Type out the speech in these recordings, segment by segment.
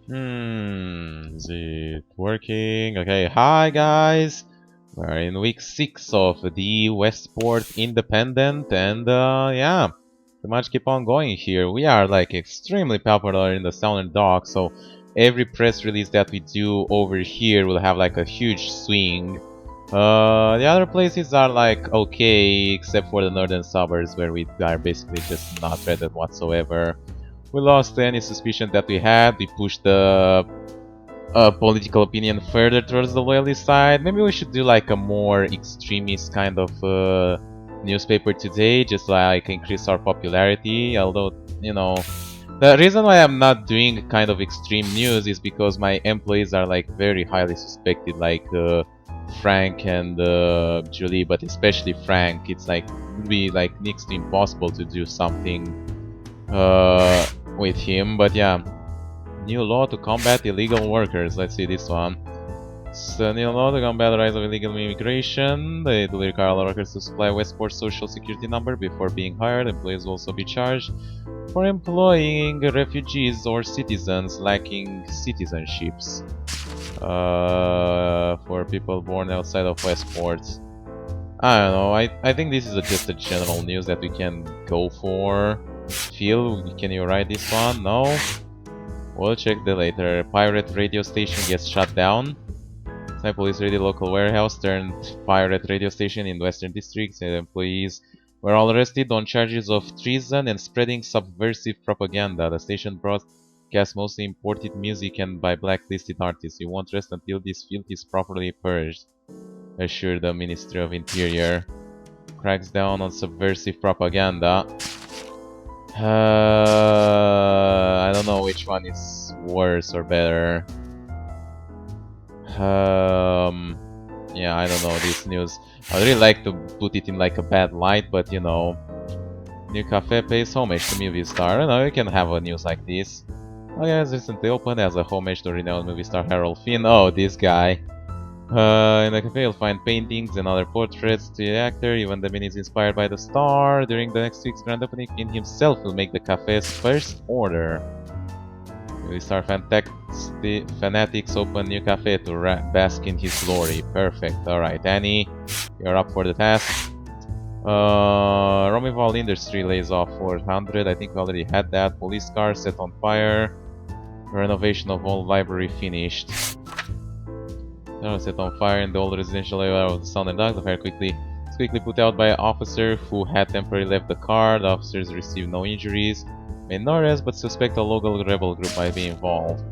Is it working? Okay, hi guys! We're in week 6 of the Westport Independent, and yeah, pretty much keep on going here. We are like extremely popular in the Southern Dock, so every press release that we do over here will have like a huge swing. The other places are like okay, except for the northern suburbs where we are basically just not threatened whatsoever. We lost any suspicion that we had. We pushed the political opinion further towards the loyalist side. Maybe we should do like a more extremist kind of newspaper today, just like increase our popularity. Although, you know, the reason why I'm not doing kind of extreme news is because my employees are like very highly suspected, like Frank and Julie, but especially Frank. It's like would be like next to impossible to do something with him. But yeah, new law to combat illegal workers. Let's see this one. So, new law to combat the rise of illegal immigration. It will require all workers to supply Westport social security number before being hired. Employees will also be charged for employing refugees or citizens lacking citizenships. For people born outside of Westport. I don't know. I think this is just a general news that we can go for. Phil, can you write this one? No? We'll check that later. Pirate radio station gets shut down. Snipe police raided local warehouse turned pirate radio station in Western District. And employees were all arrested on charges of treason and spreading subversive propaganda. The station broadcasts mostly imported music and by blacklisted artists. We won't rest until this filth is properly purged, assured the Ministry of Interior. Cracks down on subversive propaganda. I don't know which one is worse or better. Yeah, I don't know this news. I would really like to put it in like a bad light, but you know, new cafe pays homage to movie star. I don't know, you can have a news like this. Oh yeah, it's recently opened as a homage to renowned movie star Harold Finn. Oh, this guy. In the cafe you'll find paintings and other portraits to the actor, even the mini is inspired by the star. During the next week's grand opening, Finn himself will make the cafe's first order. Movie star fanatics open new cafe to bask in his glory. Perfect. Alright, Annie, you're up for the task. Romival Industry lays off 400. I think we already had that. Police car set on fire. Renovation of old library finished. Set on fire in the old residential area of the Southern Dock. The fire quickly put out by an officer who had temporarily left the car. The officers received no injuries. Made no arrests, but suspect a local rebel group might be involved.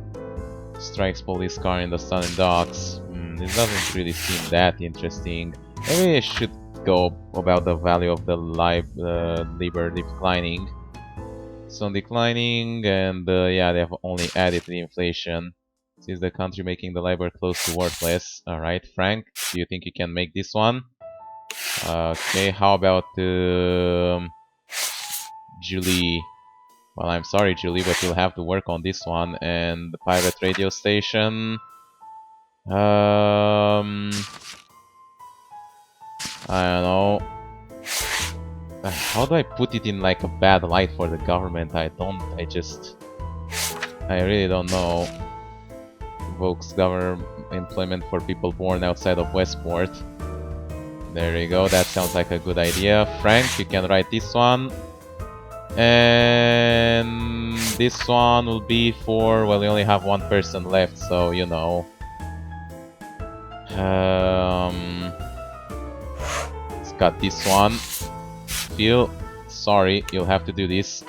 Strikes police car in the Southern Docks. This doesn't really seem that interesting. Maybe I should go about the value of the labor declining. It's on declining, and yeah, they have only added to the inflation. Is the country making the labor close to worthless? Alright, Frank, do you think you can make this one? Okay, how about Julie? Well, I'm sorry, Julie, but you'll have to work on this one. And the pirate radio station. I don't know. How do I put it in like a bad light for the government? I really don't know. Invokes government employment for people born outside of Westport. There you go, that sounds like a good idea. Frank, you can write this one. And this one will be for, well, we only have one person left, so you know. Let's cut this one. Phil, sorry, you'll have to do this.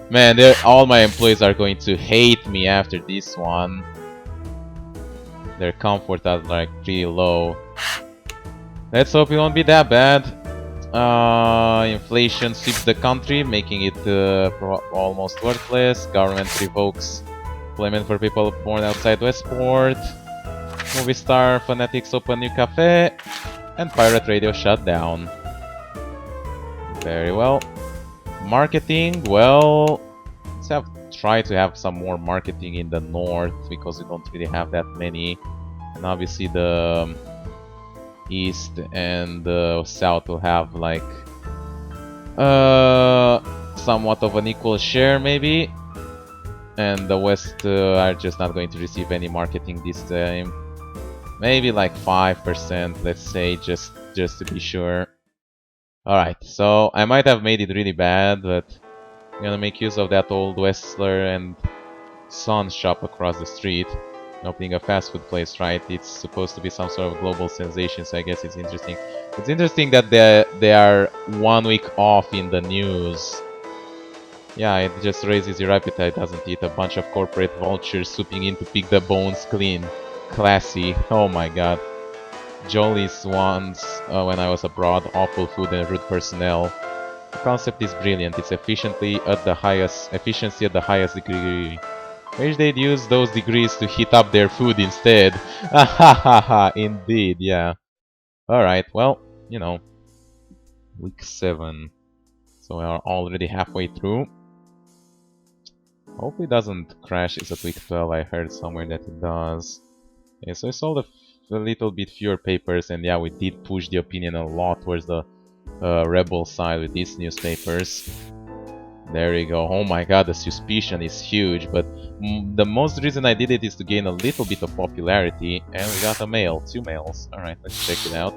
Man, all my employees are going to hate me after this one. Their comfort are like pretty low. Let's hope it won't be that bad. Inflation sweeps the country, making it almost worthless. Government revokes employment for people born outside Westport. Movie star fanatics open new cafe. And pirate radio shut down. Very well. Marketing, well, let's try to have some more marketing in the north because we don't really have that many. And obviously the east and the south will have like somewhat of an equal share maybe. and the West are just not going to receive any marketing this time. Maybe like 5%, let's say, just to be sure. Alright, so I might have made it really bad, but I'm gonna make use of that old Westler and Son shop across the street. Opening a fast food place, right? It's supposed to be some sort of global sensation, so I guess it's interesting. It's interesting that they are 1 week off in the news. Yeah, it just raises your appetite, doesn't it? A bunch of corporate vultures swooping in to pick the bones clean. Classy. Oh my god. Jolly's once when I was abroad, awful food and rude personnel. The concept is brilliant. It's efficiency at the highest degree. Wish they'd use those degrees to heat up their food instead. Hahaha, indeed, yeah. Alright, well, you know, week 7. So we are already halfway through. Hope it doesn't crash. It's at week 12. I heard somewhere that it does. Okay, so I sold a little bit fewer papers, and yeah, we did push the opinion a lot towards the rebel side with these newspapers. There we go. Oh my god, the suspicion is huge, but the most reason I did it is to gain a little bit of popularity, and we got a mail, 2 mails. Alright, let's check it out.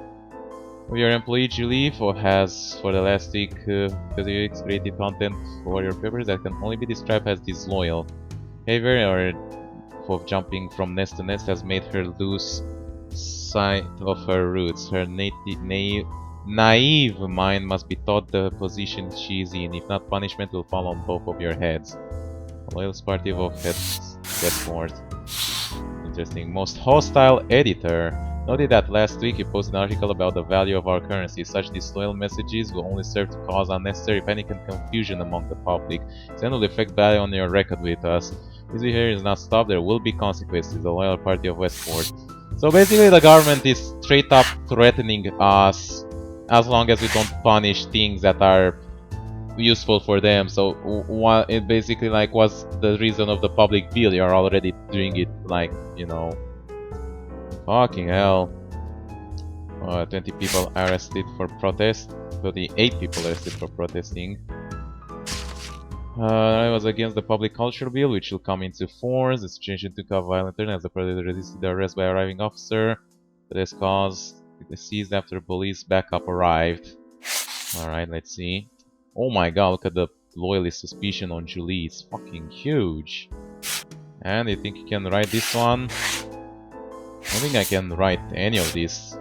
Your employee Julie has for the last week because created content for your papers that can only be described as disloyal behavior or of jumping from nest to nest has made her lose sight of her roots. Her naive mind must be taught the position she's in. If not, punishment will fall on both of your heads. Loyalist party of Westport. Interesting. Most hostile editor. Noted that last week you posted an article about the value of our currency. Such disloyal messages will only serve to cause unnecessary panic and confusion among the public. Send will affect value on your record with us. This behavior is not stopped, there will be consequences. The loyal party of Westport. So basically the government is straight up threatening us as long as we don't punish things that are useful for them. So it basically like was the reason of the public bill. You're already doing it like, you know. Fucking hell. 20 people arrested for protest. 28 people arrested for protesting. I was against the public culture bill, which will come into force. The situation took a violent turn as the protest resisted the arrest by arriving officer. This caused ceased after police backup arrived. Alright, let's see. Oh my god, look at the loyalist suspicion on Julie. It's fucking huge. And you think you can write this one? I don't think I can write any of this.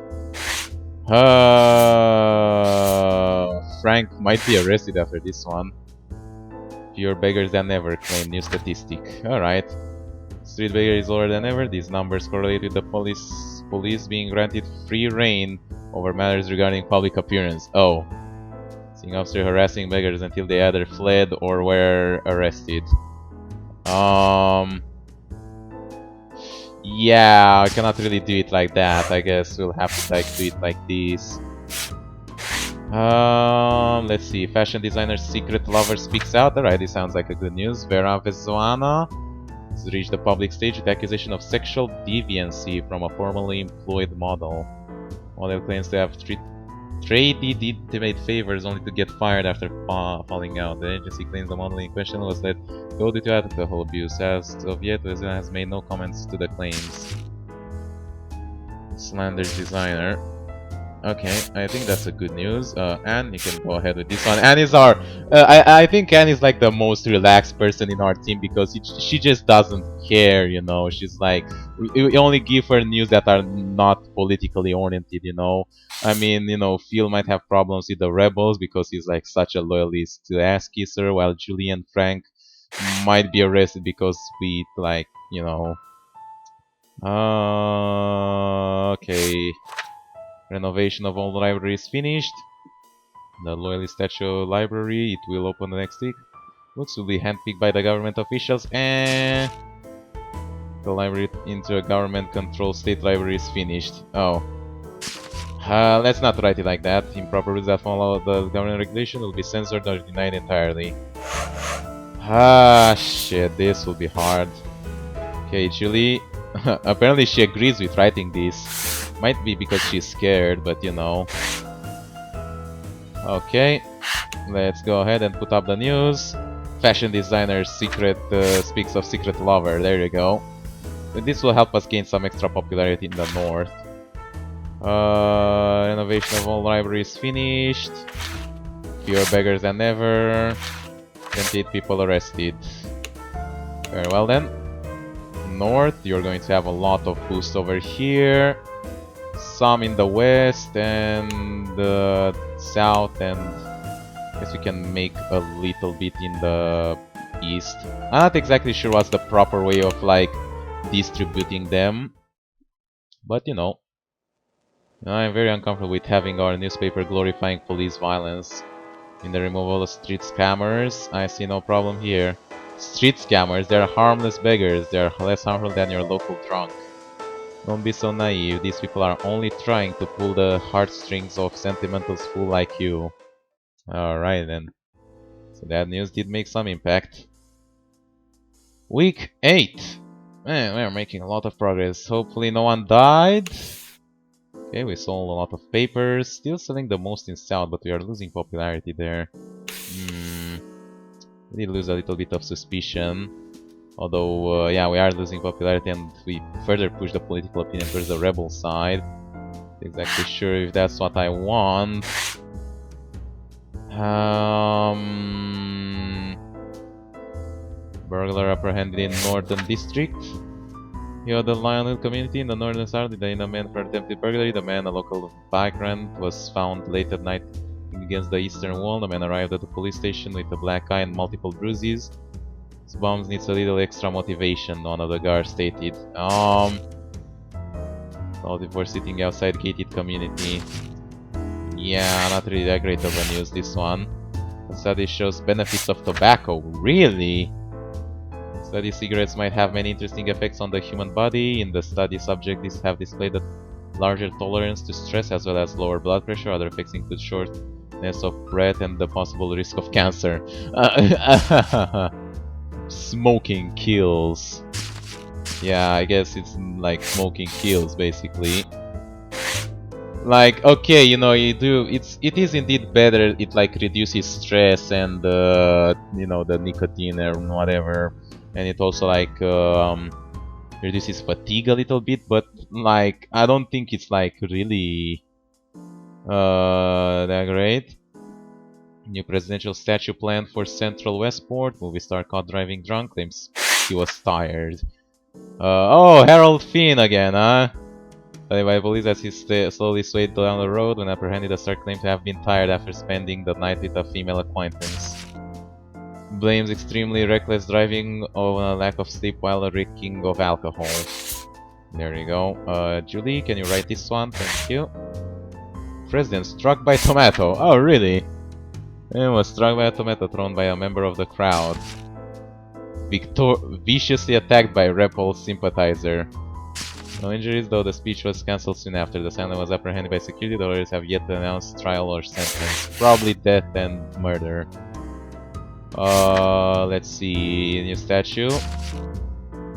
Frank might be arrested after this one. Fewer beggars than ever, claim new statistic. Alright. Street beggar is lower than ever. These numbers correlate with the police being granted free reign over matters regarding public appearance. Oh. Seeing officer harassing beggars until they either fled or were arrested. Yeah, I cannot really do it like that. I guess we'll have to like do it like this. Let's see. Fashion designer's secret lover speaks out. Alright, this sounds like a good news. Vera Vezuana has reached the public stage with accusation of sexual deviancy from a formerly employed model. Model claims to have traded intimate favors only to get fired after falling out. The agency claims the model in question was let go due to alcohol abuse. As of yet, Vezuana has made no comments to the claims. Slander's designer. Okay, I think that's a good news. Anne, you can go ahead with this one. Anne is our... I think Anne is like the most relaxed person in our team because she just doesn't care, you know. She's like... We only give her news that are not politically oriented, you know. I mean, you know, Phil might have problems with the rebels because he's like such a loyalist to ass kisser, while Julie and Frank might be arrested because we, like, you know... Okay... Renovation of all the library is finished. The Loyalist Statue Library, it will open the next week. Looks to be handpicked by the government officials, and the library into a government-controlled state library is finished. Oh. Let's not write it like that. Improper rules that follow the government regulation will be censored or denied entirely. Shit, this will be hard. Okay, Julie. Apparently she agrees with writing this. Might be because she's scared, but you know. Okay, let's go ahead and put up the news. Fashion designer secret speaks of secret lover. There you go. This will help us gain some extra popularity in the north. Renovation of all libraries finished. Fewer beggars than ever. 28 people arrested. Very well then. North, you're going to have a lot of boost over here. Some in the west and the south, and I guess we can make a little bit in the east. I'm not exactly sure what's the proper way of like distributing them, but you know, I'm very uncomfortable with having our newspaper glorifying police violence. In the removal of street scammers, I see no problem here. Street scammers, they're harmless beggars. They're less harmful than your local drunk. Don't be so naive. These people are only trying to pull the heartstrings of sentimental fool like you. Alright then. So that news did make some impact. Week 8. Man, we're making a lot of progress. Hopefully no one died. Okay, we sold a lot of papers. Still selling the most in South, but we are losing popularity there. We did lose a little bit of suspicion. Although, yeah, we are losing popularity and we further push the political opinion towards the rebel side. Not exactly sure if that's what I want. Burglar apprehended in Northern District. Here, the Loyalist community in the northern south detained a man for attempted burglary. The man, a local vagrant, was found late at night against the eastern wall. The man arrived at the police station with a black eye and multiple bruises. His bombs needs a little extra motivation, one of the guards stated. Motive for sitting outside gated community. Yeah, not really that great of a news, this one. The study shows benefits of tobacco. Really? Study cigarettes might have many interesting effects on the human body. In the study, subjects have displayed a larger tolerance to stress as well as lower blood pressure. Other effects include shortness of breath and the possible risk of cancer. Smoking kills. Yeah, I guess it's like smoking kills, basically. Like, okay, you know, it is indeed better. It like reduces stress and you know, the nicotine or whatever. And it also like reduces fatigue a little bit, but like I don't think it's like really that great. New presidential statue planned for Central Westport. Movie star caught driving drunk, claims he was tired. Oh, Harold Finn again, huh? By police as he slowly swayed down the road. When apprehended, the star claimed to have been tired after spending the night with a female acquaintance. Blames extremely reckless driving on a lack of sleep while reeking of alcohol. There you go. Julie, can you write this one? Thank you. President struck by tomato. Oh, really? And was struck by a tomato thrown by a member of the crowd. Viciously attacked by rebel sympathizer. No injuries, though the speech was cancelled soon after. The assailant was apprehended by security. The lawyers have yet to announce trial or sentence. Probably death and murder. Let's see. New statue.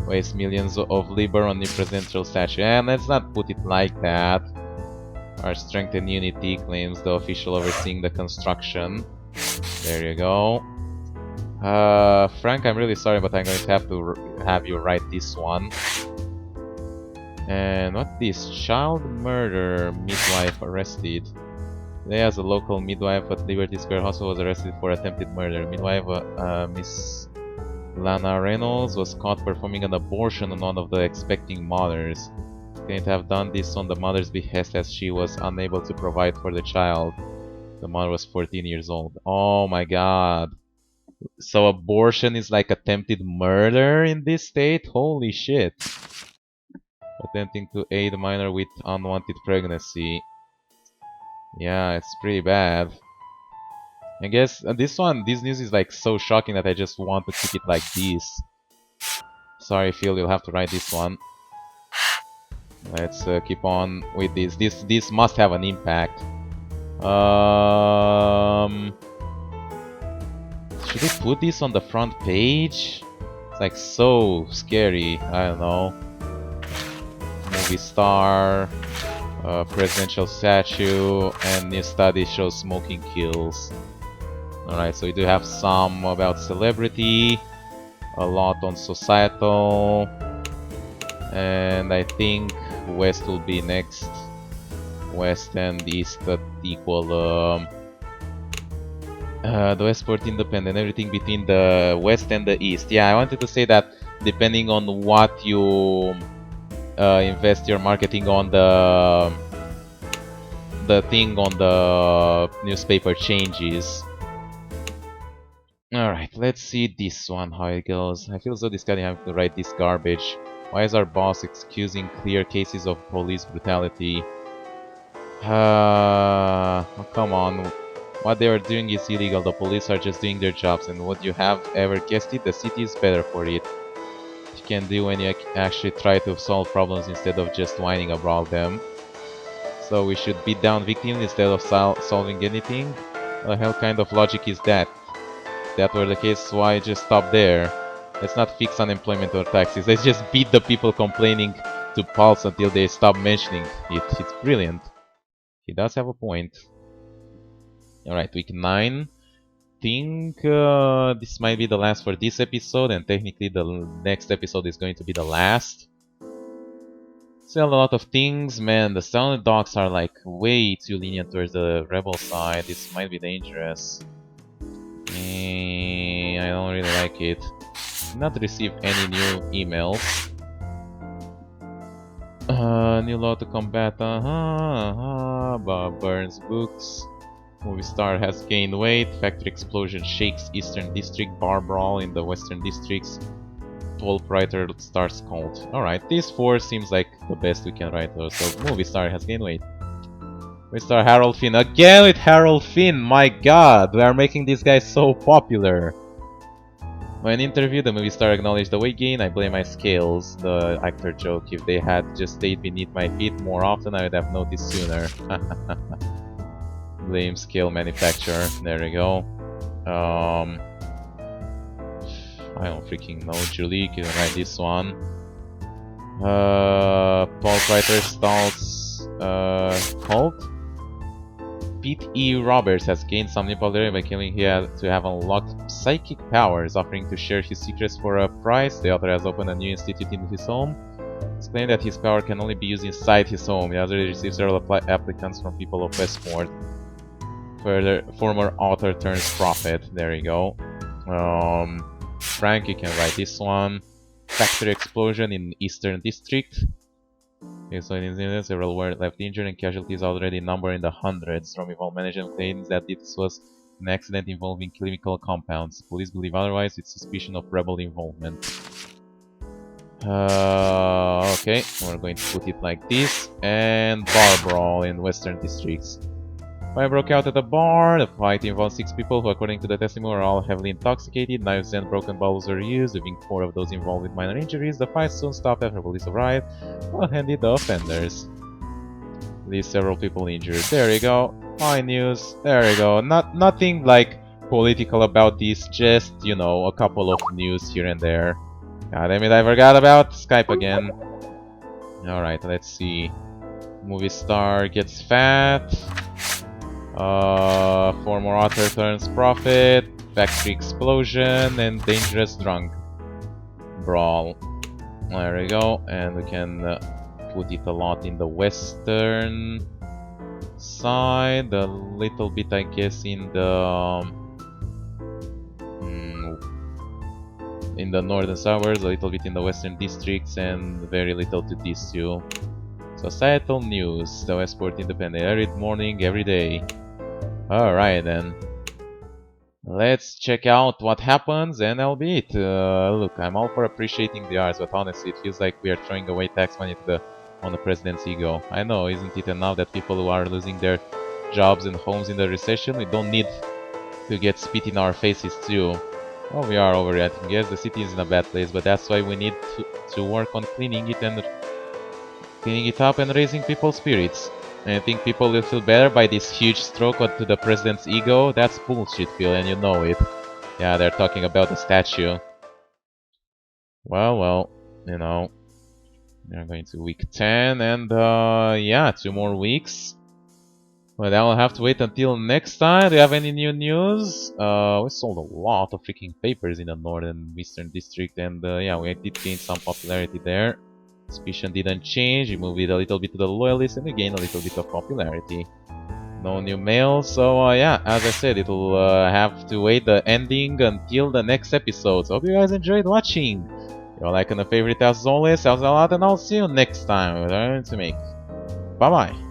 Waste millions of labor on new presidential statue. And let's not put it like that. Our strength and unity, claims the official overseeing the construction. There you go. Frank, I'm really sorry, but I'm going to have you write this one. And what this? Child murder midwife arrested. Today, as a local midwife at Liberty Square Hospital was arrested for attempted murder. Midwife Miss Lana Reynolds was caught performing an abortion on one of the expecting mothers. Couldn't have done this on the mother's behest as she was unable to provide for the child. The mother was 14 years old. Oh my god. So abortion is like attempted murder in this state? Holy shit. Attempting to aid a minor with unwanted pregnancy. Yeah, it's pretty bad. I guess this news is like so shocking that I just want to keep it like this. Sorry Phil, you'll have to write this one. Let's keep on with this. This must have an impact. Should we put this on the front page? It's like so scary. I don't know. Movie star, presidential statue, and new study shows smoking kills. Alright, so we do have some about celebrity, a lot on societal, and I think West will be next. West and East that equal the Westport Independent, everything between the West and the East. Yeah, I wanted to say that depending on what you invest your marketing on, the thing on the newspaper changes. Alright, let's see this one, how it goes. I feel so disgusting having to write this garbage. Why is our boss excusing clear cases of police brutality? Oh, come on. What they are doing is illegal. The police are just doing their jobs. And would you have ever guessed it? The city is better for it. You can do when you actually try to solve problems instead of just whining about them. So we should beat down victims instead of solving anything? What the hell kind of logic is that? If that were the case, why just stop there? Let's not fix unemployment or taxes. Let's just beat the people complaining to Pulse until they stop mentioning it. It's brilliant. He does have a point. Alright, week 9. Think this might be the last for this episode, and technically the next episode is going to be the last. Still a lot of things, man. The Silent Dogs are like way too lenient towards the rebel side. This might be dangerous. I don't really like it. Did not receive any new emails. New law to combat. Bob Burns books. Movie star has gained weight. Factory explosion shakes Eastern District. Bar brawl in the Western Districts. 12th writer starts cult. Alright, these 4 seems like the best we can write. So movie star has gained weight. Movie star Harold Finn. Again with Harold Finn! My god! We are making this guy so popular! When interviewed, the movie star acknowledged the weight gain. I blame my scales. The actor joke. If they had just stayed beneath my feet more often, I would have noticed sooner. Blame scale manufacturer. There we go. I don't freaking know. Julie, can write this one. Paul Writer stalls cult. Pete E. Roberts has gained some new popularity by claiming he had to have unlocked psychic powers, offering to share his secrets for a price. The author has opened a new institute in his home. It's claimed that his power can only be used inside his home. He has already received several applicants from people of Westport. Further, former author turns prophet. There you go. Frank, you can write this one. Factory explosion in Eastern District. Okay, so in incident, several were left injured and casualties already number in the hundreds. Romival management claims that this was an accident involving chemical compounds. Police believe otherwise with suspicion of rebel involvement. Okay, we're going to put it like this. And bar brawl in Western Districts. Fire broke out at a bar. The fight involved 6 people who, according to the testimony, were all heavily intoxicated. Knives and broken bottles were used, leaving 4 of those involved with minor injuries. The fight soon stopped after police arrived, handed the offenders. Leave several people injured. There you go. Fine news. There you go. Nothing like political about this. Just, you know, a couple of news here and there. God damn it, I forgot about Skype again. Alright, let's see. Movie star gets fat. Former author turns prophet, factory explosion, and dangerous drunk brawl. There we go, and we can put it a lot in the western side, a little bit I guess in the northern suburbs, a little bit in the western districts, and very little to these two. Societal news, the Westport Independent, every morning, every day. Alright then. Let's check out what happens and that'll be it. Look, I'm all for appreciating the arts, but honestly it feels like we are throwing away tax money on the president's ego. I know, isn't it enough that people who are losing their jobs and homes in the recession, we don't need to get spit in our faces too. Well, we are overreacting. Yes, the city is in a bad place, but that's why we need to work on cleaning it up and raising people's spirits. And I think people will feel better by this huge stroke onto the president's ego. That's bullshit, Phil, and you know it. Yeah, they're talking about the statue. Well, you know. We're going to week 10, and yeah, 2 more weeks. Well, then I'll have to wait until next time. Do you have any new news? We sold a lot of freaking papers in the northern eastern district, and yeah, we did gain some popularity there. Suspicion didn't change. We moved it a little bit to the Loyalist, and we gained a little bit of popularity. No new mail, so yeah, as I said, it'll have to wait the ending until the next episode. So hope you guys enjoyed watching. If you're liking the favorite as always, helps a lot, and I'll see you next time. Learn to make. Bye bye.